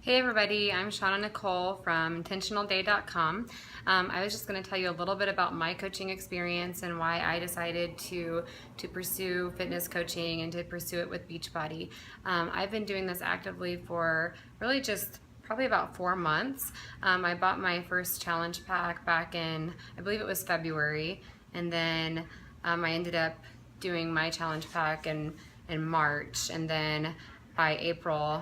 Hey everybody, I'm Shauna Nicole from intentionalday.com. I was just going to tell you a little bit about my coaching experience and why I decided to pursue fitness coaching and to pursue it with Beachbody. I've been doing this actively for really just probably about 4 months. I bought my first challenge pack back in, I believe it was February, and then I ended up doing my challenge pack in March, and then by April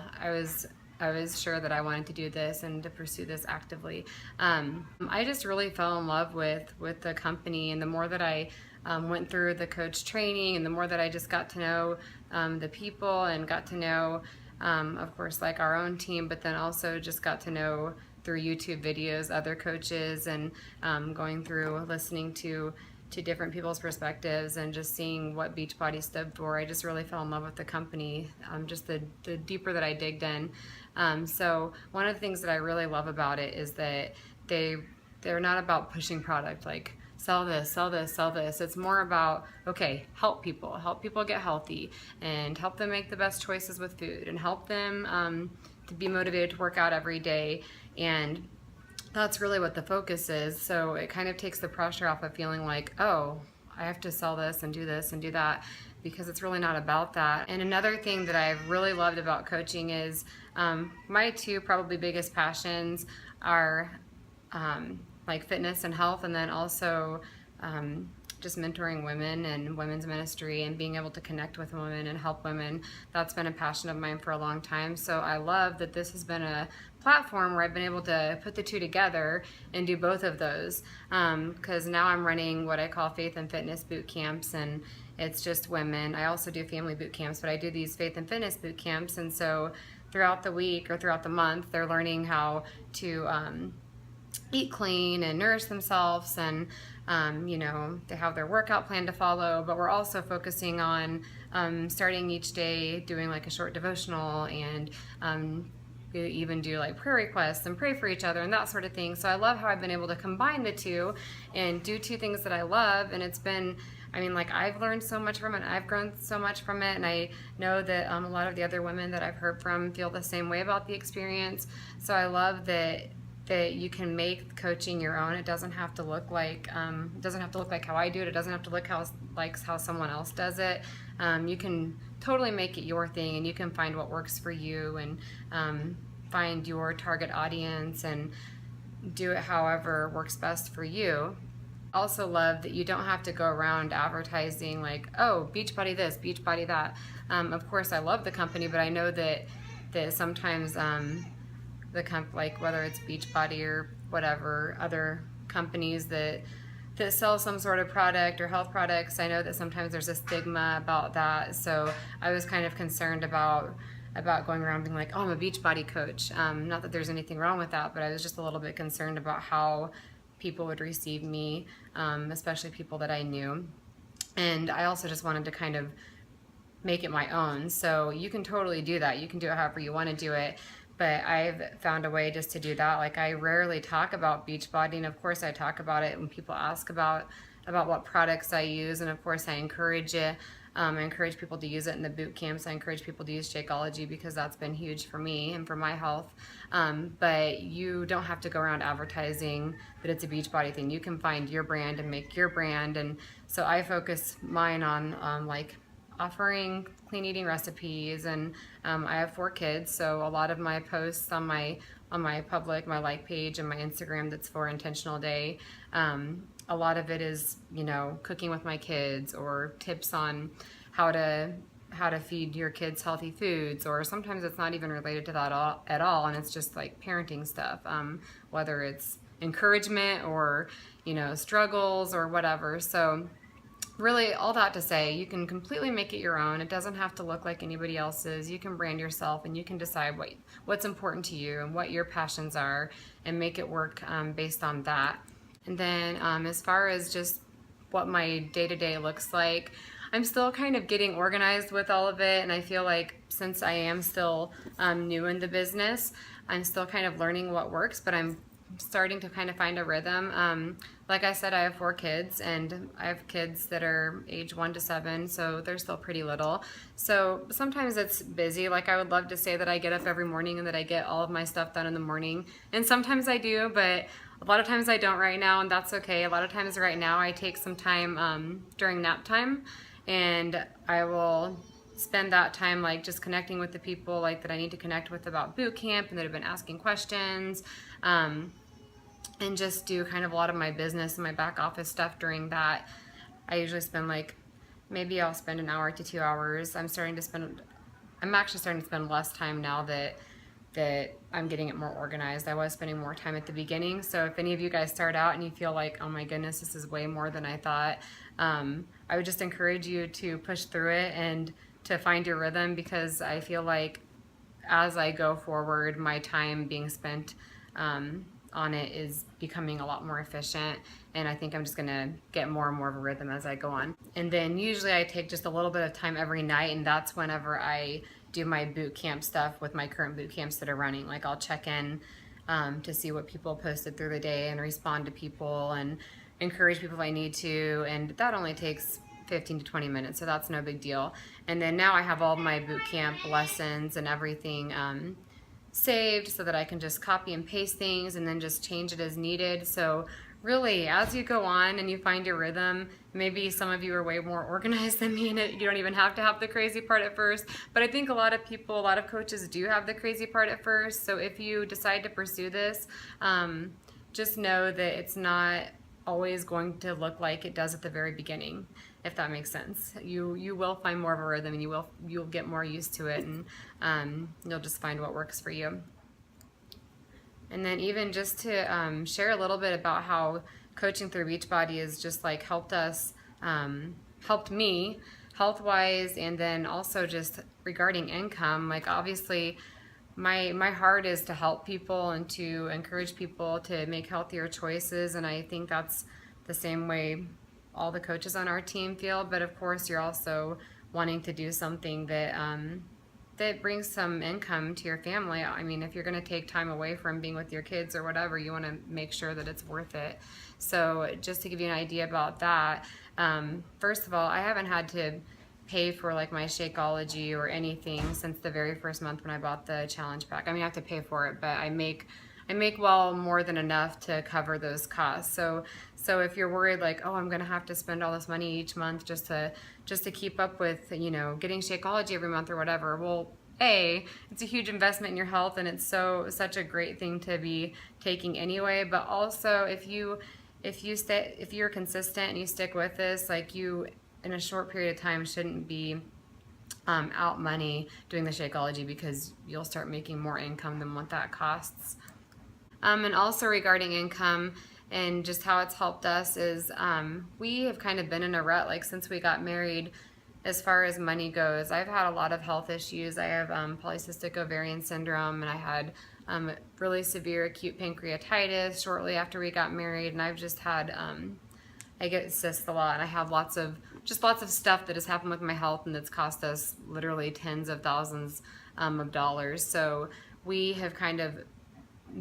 I was sure that I wanted to do this and to pursue this actively. I just really fell in love with the company, and the more that I went through the coach training, and the more that I just got to know the people and got to know, of course, like our own team, but then also just got to know through YouTube videos other coaches, and going through listening to different people's perspectives and just seeing what Beachbody stood for. I just really fell in love with the company, just the deeper that I digged in. So one of the things that I really love about it is that they're not about pushing product like sell this, sell this, sell this. It's more about, okay, help people get healthy and help them make the best choices with food and help them to be motivated to work out every day. And that's really what the focus is. So it kind of takes the pressure off of feeling like, oh, I have to sell this and do that, because it's really not about that. And another thing that I've really loved about coaching is my two probably biggest passions are like fitness and health, and then also just mentoring women and women's ministry and being able to connect with women and help women. That's been a passion of mine for a long time. So I love that this has been a platform where I've been able to put the two together and do both of those, because now I'm running what I call faith and fitness boot camps, and it's just women. I also do family boot camps, but I do these faith and fitness boot camps, and so throughout the week or throughout the month they're learning how to eat clean and nourish themselves, and they have their workout plan to follow, but we're also focusing on starting each day doing like a short devotional, and we even do like prayer requests and pray for each other and that sort of thing. So I love how I've been able to combine the two and do two things that I love, and it's been, like, I've learned so much from it, I've grown so much from it, and I know that a lot of the other women that I've heard from feel the same way about the experience. So I love that you can make coaching your own. It doesn't have to look like how I do it. It doesn't have to look how someone else does it. You can totally make it your thing, and you can find what works for you, and find your target audience and do it however works best for you. Also love that you don't have to go around advertising like, oh, Beachbody this, Beachbody that. Of course, I love the company, but I know that sometimes like whether it's Beachbody or whatever other companies that sell some sort of product or health products, I know that sometimes there's a stigma about that. So I was kind of concerned about going around being like, oh, I'm a Beachbody coach. Not that there's anything wrong with that, but I was just a little bit concerned about how people would receive me, especially people that I knew. And I also just wanted to kind of make it my own. So you can totally do that. You can do it however you want to do it. But I've found a way just to do that. Like, I rarely talk about Beachbody, and of course I talk about it when people ask about what products I use, and of course I encourage it. I encourage people to use it in the boot camps. I encourage people to use Shakeology because that's been huge for me and for my health. But you don't have to go around advertising that it's a Beachbody thing. You can find your brand and make your brand. And so I focus mine on like offering clean eating recipes, and I have 4 kids, so a lot of my posts on my public, my like page, and my Instagram that's for Intentional Day, a lot of it is cooking with my kids, or tips on how to feed your kids healthy foods, or sometimes it's not even related to that at all, and it's just like parenting stuff, whether it's encouragement or struggles or whatever. So really, all that to say, you can completely make it your own. It doesn't have to look like anybody else's. You can brand yourself, and you can decide what's important to you and what your passions are, and make it work based on that. And then as far as just what my day-to-day looks like, I'm still kind of getting organized with all of it, and I feel like since I am still new in the business, I'm still kind of learning what works, but I'm starting to kind of find a rhythm. Like I said, I have 4 kids, and I have kids that are age 1 to 7, so they're still pretty little. So sometimes it's busy. Like I would love to say that I get up every morning and that I get all of my stuff done in the morning. And sometimes I do, but a lot of times I don't right now, and that's okay. A lot of times right now I take some time during nap time, and I will spend that time like just connecting with the people like that I need to connect with about boot camp and that have been asking questions. And just do kind of a lot of my business and my back office stuff during that. I usually spend like, maybe I'll spend an hour to 2 hours. I'm actually starting to spend less time now that I'm getting it more organized. I was spending more time at the beginning. So if any of you guys start out and you feel like, oh my goodness, this is way more than I thought, I would just encourage you to push through it and to find your rhythm, because I feel like as I go forward, my time being spent on it is becoming a lot more efficient, and I think I'm just gonna get more and more of a rhythm as I go on. And then usually I take just a little bit of time every night, and that's whenever I do my boot camp stuff with my current boot camps that are running. Like I'll check in to see what people posted through the day and respond to people and encourage people if I need to, and that only takes 15 to 20 minutes, so that's no big deal. And then now I have all my boot camp lessons and everything saved so that I can just copy and paste things and then just change it as needed. So really, as you go on and you find your rhythm, maybe some of you are way more organized than me, and you don't even have to have the crazy part at first, but I think a lot of people, a lot of coaches do have the crazy part at first. So if you decide to pursue this, just know that it's not always going to look like it does at the very beginning, if that makes sense. You will find more of a rhythm, and you'll get more used to it, and you'll just find what works for you. And then even just to share a little bit about how coaching through Beachbody has just like helped me health-wise, and then also just regarding income. Like obviously my heart is to help people and to encourage people to make healthier choices, and I think that's the same way all the coaches on our team feel. But of course you're also wanting to do something that that brings some income to your family. I mean, if you're going to take time away from being with your kids or whatever, you want to make sure that it's worth it. So just to give you an idea about that, first of all, I haven't had to pay for like my Shakeology or anything since the very first month when I bought the challenge pack. I mean, I have to pay for it, but I make well more than enough to cover those costs. So if you're worried like, oh, I'm gonna have to spend all this money each month just to keep up with, you know, getting Shakeology every month or whatever, well, it's a huge investment in your health, and it's such a great thing to be taking anyway. But also if you're consistent and you stick with this, like you in a short period of time shouldn't be out money doing the Shakeology, because you'll start making more income than what that costs. And also regarding income and just how it's helped us is we have kind of been in a rut like since we got married as far as money goes. I've had a lot of health issues. I have polycystic ovarian syndrome, and I had really severe acute pancreatitis shortly after we got married, and I've just had I get cysts a lot. I have lots of stuff that has happened with my health, and that's cost us literally tens of thousands of dollars. So we have kind of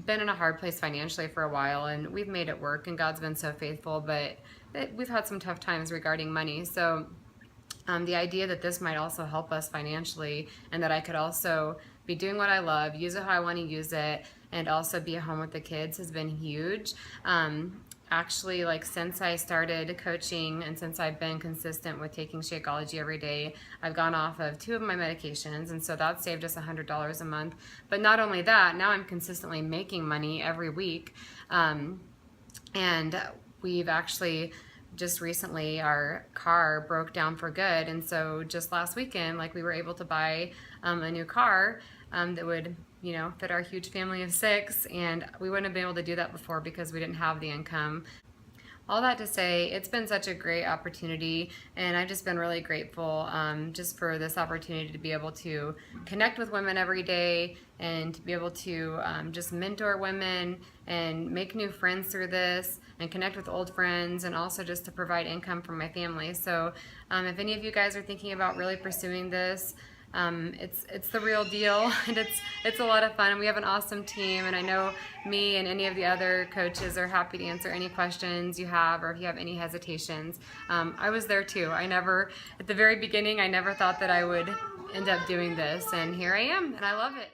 been in a hard place financially for a while, and we've made it work, and God's been so faithful, but we've had some tough times regarding money. So the idea that this might also help us financially, and that I could also be doing what I love, use it how I want to use it, and also be at home with the kids has been huge. Actually, like since I started coaching and since I've been consistent with taking Shakeology every day, I've gone off of 2 of my medications, and so that saved us $100 a month. But not only that, now I'm consistently making money every week, and we've actually just recently, our car broke down for good, and so just last weekend, like we were able to buy a new car that would, you know, fit our huge family of 6, and we wouldn't have been able to do that before because we didn't have the income. All that to say, it's been such a great opportunity, and I've just been really grateful just for this opportunity to be able to connect with women every day, and to be able to just mentor women and make new friends through this, and connect with old friends, and also just to provide income for my family. So if any of you guys are thinking about really pursuing this, It's the real deal, and it's a lot of fun, and we have an awesome team, and I know me and any of the other coaches are happy to answer any questions you have, or if you have any hesitations. I was there too. At the very beginning, I never thought that I would end up doing this, and here I am, and I love it.